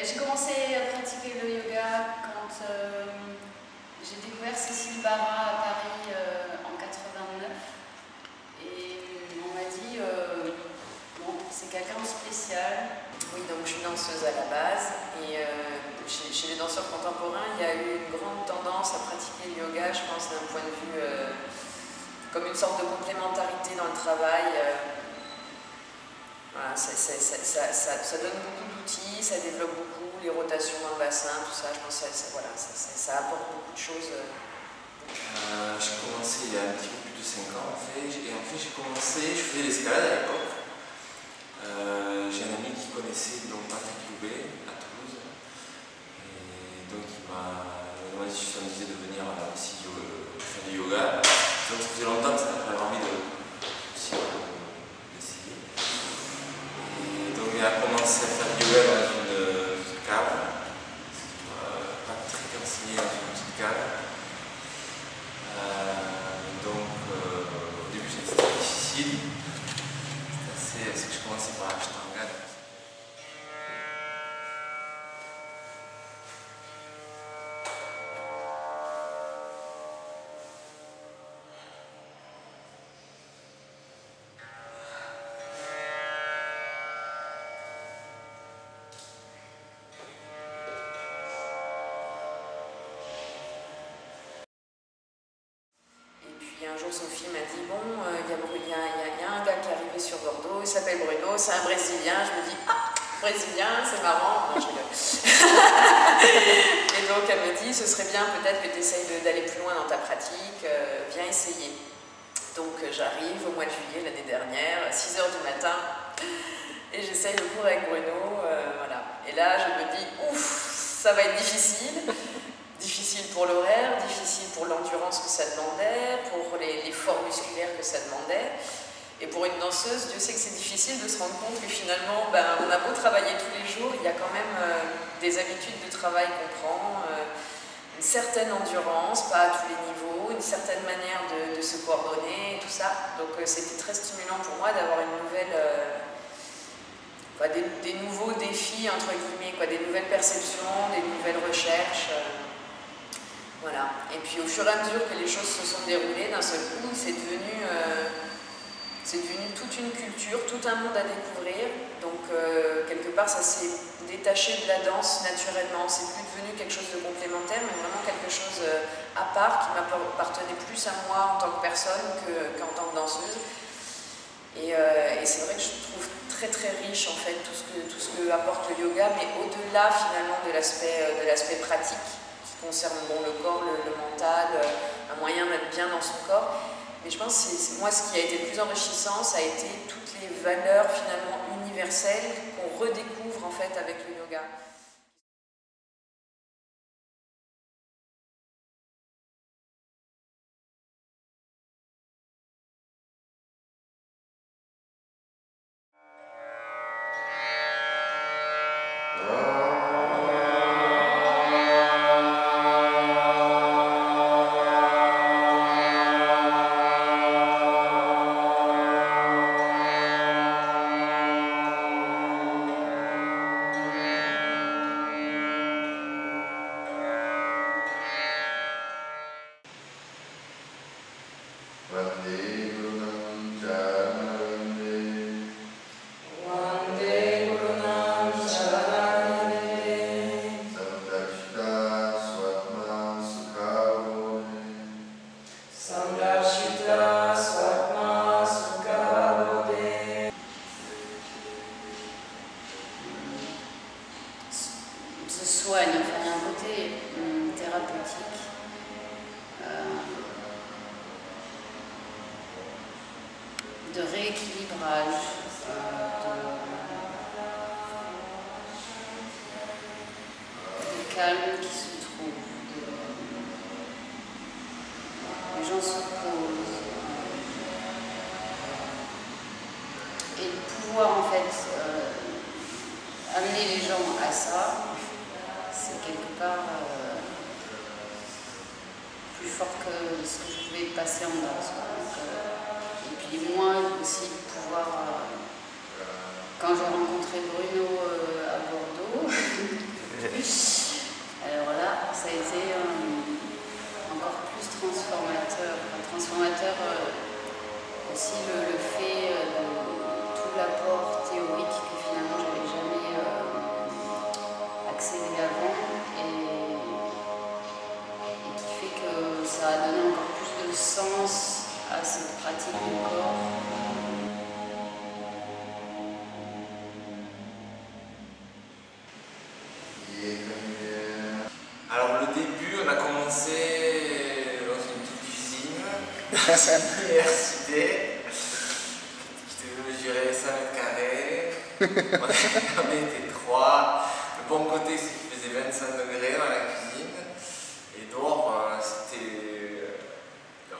J'ai commencé à pratiquer le yoga quand j'ai découvert Cécile Barra à Paris en 89. Et on m'a dit, bon, c'est quelqu'un de spécial. Oui, donc je suis danseuse à la base et chez les danseurs contemporains, il y a eu une grande tendance à pratiquer le yoga, je pense, d'un point de vue comme une sorte de complémentarité dans le travail. Voilà, ça donne beaucoup d'outils, ça développe beaucoup les rotations dans le bassin, tout ça. Je pense que ça apporte beaucoup de choses. J'ai commencé il y a un petit peu plus de 5 ans en fait, et en fait je faisais l'escalade à l'époque. J'ai un ami qui connaissait donc Patrick Loubet à Toulouse, et donc il m'a demandé si ça me disait de venir aussi faire du yoga. Donc ça faisait longtemps que j'avais envie d'essayer. Et donc il a commencé à faire du yoga dans une cave. Patrick a enseigné dans une petite cave. Au début c'était difficile. C'est que je commençais par l'Ashtanga. Un jour, Sophie m'a dit, bon, il y a un gars qui est arrivé sur Bordeaux, il s'appelle Bruno, c'est un Brésilien. Je me dis, ah, Brésilien, c'est marrant. Non, je rigole. Et donc, elle me dit, ce serait bien peut-être que tu essayes d'aller plus loin dans ta pratique, viens essayer. Donc, j'arrive au mois de juillet l'année dernière, à 6 h du matin, et j'essaye le cours avec Bruno. Voilà. Et là, je me dis, ouf, ça va être difficile. Difficile pour l'horaire, difficile pour l'endurance que ça demandait, pour les formes musculaires que ça demandait. Et pour une danseuse, Dieu sait que c'est difficile de se rendre compte que finalement, on a beau travailler tous les jours, il y a quand même des habitudes de travail qu'on prend, une certaine endurance, pas à tous les niveaux, une certaine manière de se coordonner, tout ça. Donc c'était très stimulant pour moi d'avoir une nouvelle... des nouveaux défis, entre guillemets, des nouvelles perceptions, des nouvelles recherches. Voilà. Et puis au fur et à mesure que les choses se sont déroulées, d'un seul coup, c'est devenu toute une culture, tout un monde à découvrir. Donc quelque part, ça s'est détaché de la danse naturellement. C'est plus devenu quelque chose de complémentaire, mais vraiment quelque chose à part qui m'appartenait plus à moi en tant que personne qu'en tant que danseuse. Et c'est vrai que je trouve très très riche en fait tout ce que apporte le yoga, mais au-delà finalement de l'aspect pratique. Concerne le corps, le mental, un moyen d'être bien dans son corps. Mais je pense que moi, ce qui a été le plus enrichissant, ça a été toutes les valeurs finalement universelles qu'on redécouvre en fait avec le yoga. Se soigne, enfin, il y a un côté thérapeutique. De rééquilibrage, de calme qui se trouve. Les gens se posent. Et de pouvoir en fait amener les gens à ça, c'est quelque part plus fort que ce que je pouvais passer en danse. Et puis moi aussi de pouvoir, quand j'ai rencontré Bruno à Bordeaux, Alors là, ça a été encore plus transformateur. Transformateur aussi le fait de tout l'apport théorique que finalement j'avais jamais accédé avant et qui fait que ça a donné encore plus de sens à cette pratique du corps. Alors le début, on a commencé dans une petite cuisine à l'université qui devait mesurer 5 mètres carrés. On était 3. Le bon côté, c'est qu'il faisait 25 degrés dans la cuisine. Et dehors, c'était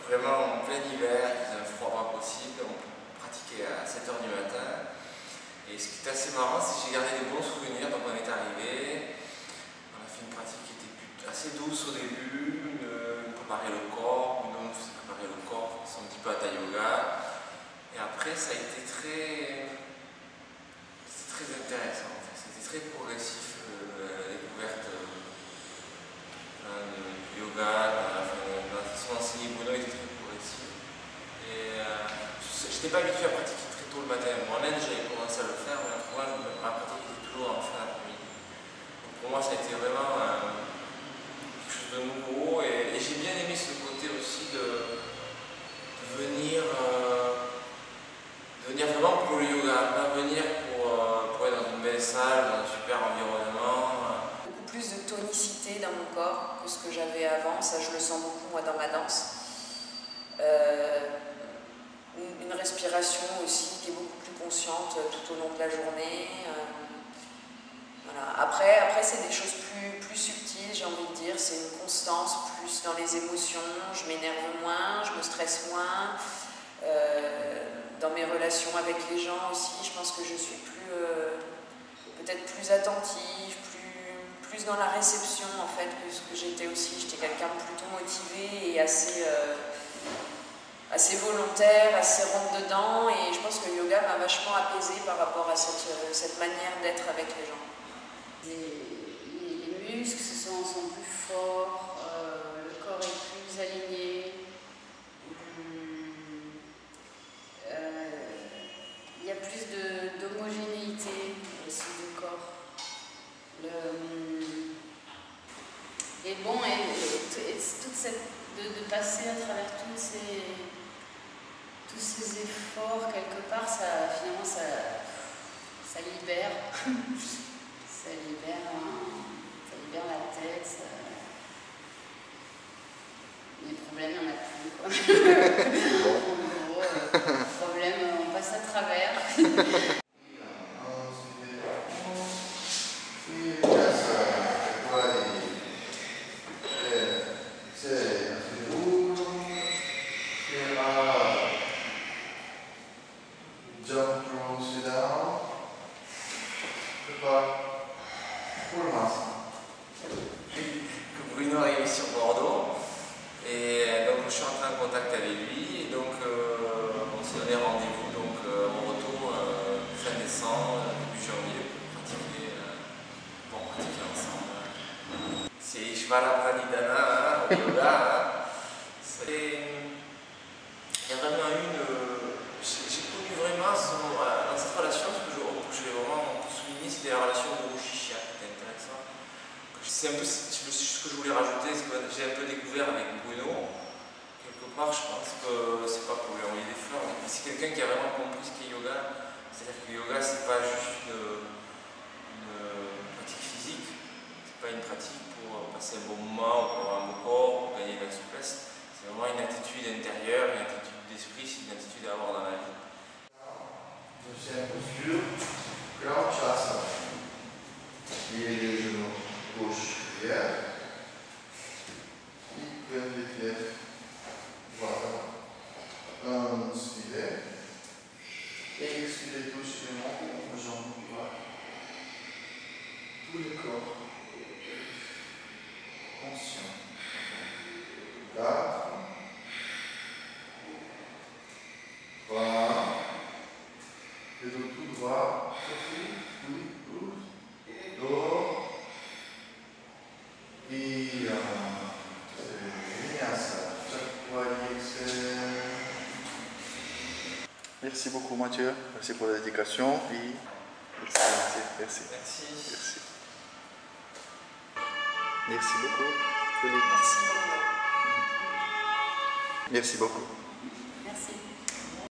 vraiment en plein hiver, il faisait un froid pas possible. On pratiquait à 7h du matin. Et ce qui est assez marrant, c'est que j'ai gardé des bons souvenirs. Donc on est arrivé. On a fait une pratique qui était assez douce au début, préparer le corps, nous on faisait préparer le corps, c'est un petit peu hatha yoga. Et après ça a été très intéressant, en fait. C'était très progressif, la découverte du yoga, la façon d'enseigner Bruno était très progressive. Et je n'étais pas habitué à pratiquer très tôt le matin. Moi en Inde j'avais commencé à le faire, mais pour moi ma pratique était toujours en fin d'après-midi. Pour moi ça a été vraiment quelque chose de nouveau et j'ai bien aimé ce côté aussi de venir vraiment pour le yoga, pas venir pour être dans une belle salle, dans un super environnement. Beaucoup plus de tonicité dans mon corps que ce que j'avais avant, ça je le sens beaucoup moi dans ma danse. Une respiration aussi qui est beaucoup plus consciente tout au long de la journée. Voilà. Après c'est des choses plus subtiles, j'ai envie de dire, c'est une constance plus dans les émotions, je m'énerve moins, je me stresse moins. Dans mes relations avec les gens aussi, je pense que je suis peut-être plus attentive, plus dans la réception en fait que ce que j'étais aussi. J'étais quelqu'un de plutôt motivé et assez volontaire, assez rentre dedans et je pense que le yoga m'a vachement apaisée par rapport à cette manière d'être avec les gens. Les muscles sont plus forts, le corps est plus aligné. Il y a plus d'homogénéité aussi du corps. Et bon, toute de passer à travers tous ces efforts, quelque part, finalement, ça libère. Ça libère la tête. Les problèmes, il n'y en a plus, quoi. En gros, problème, on passe à travers. Bruno est sur Bordeaux et donc je suis entré en contact avec lui et donc on s'est donné rendez-vous donc au retour fin décembre, début janvier pour pratiquer ensemble. C'est Ishvara Pranidhana au yoga. Il y a vraiment j'ai connu vraiment dans cette relation, ce que je vais vraiment souligner, c'était la relation de Shishya, qui était intéressant. C'est un peu ce que je voulais rajouter, ce que j'ai un peu découvert avec Bruno. Quelque part, je pense que c'est pas pour lui envoyer des fleurs, mais c'est quelqu'un qui a vraiment compris ce qu'est yoga. C'est-à-dire que yoga, c'est pas juste une pratique physique, c'est pas une pratique pour passer un bon moment, pour avoir un beau corps, pour gagner de la souplesse. C'est vraiment une attitude intérieure, une attitude d'esprit, c'est une attitude à avoir dans la vie. Deuxième posture, Crouchasana. Pliez les genoux gauche derrière. Et levez les pieds. Voilà. Inspirez. Et expirez doucement aux jambes droites. Tout le corps conscient. 4. 3. Le dos tout droit, sorti, oui, bouge, dos, Et c'est génial ça. Chaque fois, merci beaucoup Mathieu, merci pour la dédication. Et merci. Merci beaucoup. Merci beaucoup. Merci beaucoup. Merci.